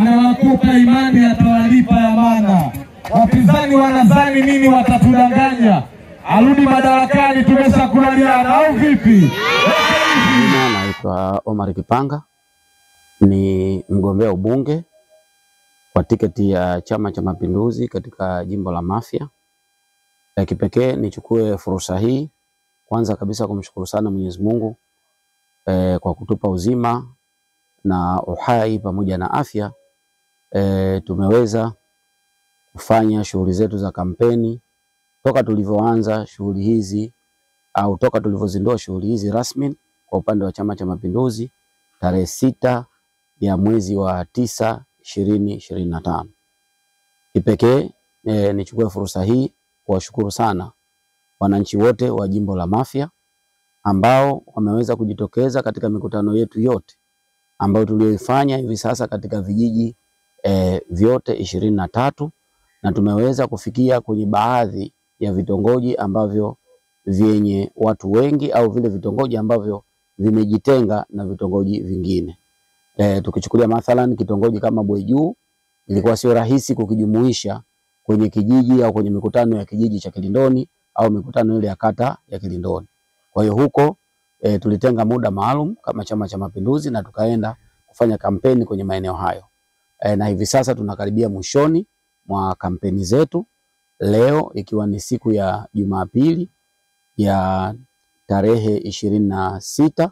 anawakupa imani atawalipa amana. Wapinzani wanadhani nini watatudanganya? Arudi madarakani tumeshakubaliana au vipi? Naitwa Omar Kipanga, ni mgombea ubunge kwa tiketi ya Chama cha Mapinduzi katika jimbo la Mafia. Kipekee nichukue fursa hii kwanza kabisa kumshukuru sana Mwenyezi Mungu kwa kutupa uzima na uhai pamoja na afya. Tumeweza kufanya shughuli zetu za kampeni toka tulivyoanza shughuli hizi au toka tulivyozindua shughuli hizi rasmi kwa upande wa Chama cha Mapinduzi tarehe 6 ya mwezi wa 9 2025. Kipekee nichukue fursa hii kuwashukuru sana wananchi wote wa jimbo la Mafia ambao wameweza kujitokeza katika mikutano yetu yote ambayo tulioifanya hivi sasa katika vijiji vyote 23, na tumeweza kufikia kwenye baadhi ya vitongoji ambavyo vyenye watu wengi au vile vitongoji ambavyo vimejitenga na vitongoji vingine. Tukichukulia mathalan kitongoji kama Bwejuu, ilikuwa sio rahisi kukijumuisha kwenye kijiji au kwenye mikutano ya kijiji cha Kilindoni au mikutano ile ya kata ya Kilindoni. Kwa hiyo huko tulitenga muda maalum kama Chama cha Mapinduzi na tukaenda kufanya kampeni kwenye maeneo hayo. Na hivi sasa tunakaribia mwishoni mwa kampeni zetu, leo ikiwa ni siku ya Jumapili ya tarehe 26,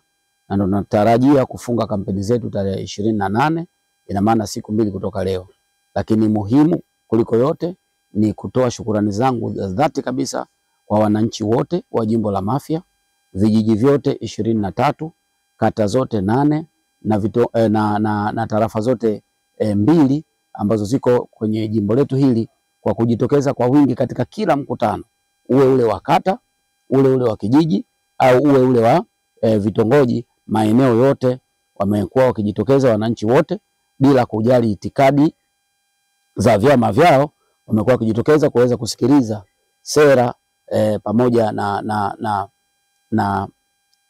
na tunatarajia kufunga kampeni zetu tarehe 28, ina maana siku mbili kutoka leo. Lakini muhimu kuliko yote ni kutoa shukrani zangu za dhati kabisa kwa wananchi wote wa jimbo la Mafia, vijiji vyote 23, kata zote 8 na tarafa zote 2 ambazo ziko kwenye jimbo letu hili, kwa kujitokeza kwa wingi katika kila mkutano, uwe ule wa kata, ule wa kijiji au uwe ule wa vitongoji. Maeneo yote wamekuwa wakijitokeza wananchi wote bila kujali itikadi za vyama vyao, wamekuwa wakijitokeza kuweza kusikiliza sera pamoja na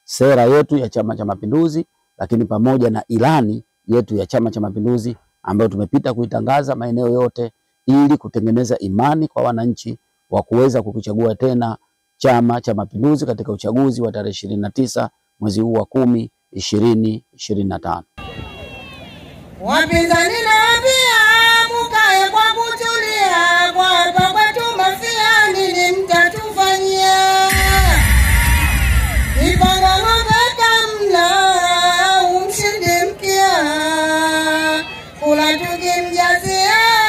sera yetu ya Chama cha Mapinduzi, lakini pamoja na ilani yetu ya Chama cha Mapinduzi ambayo tumepita kuitangaza maeneo yote ili kutengeneza imani kwa wananchi wa kuweza kukichagua tena Chama cha Mapinduzi katika uchaguzi wa tarehe 29 mwezi huu wa 10 2025. Wapinzani naambia mukae kwa kutulia, kwa hapa kwetu Mafia nini mtatufanyia? Ipanga ng'ombe kamla umshindi mkia, kula tukimjazia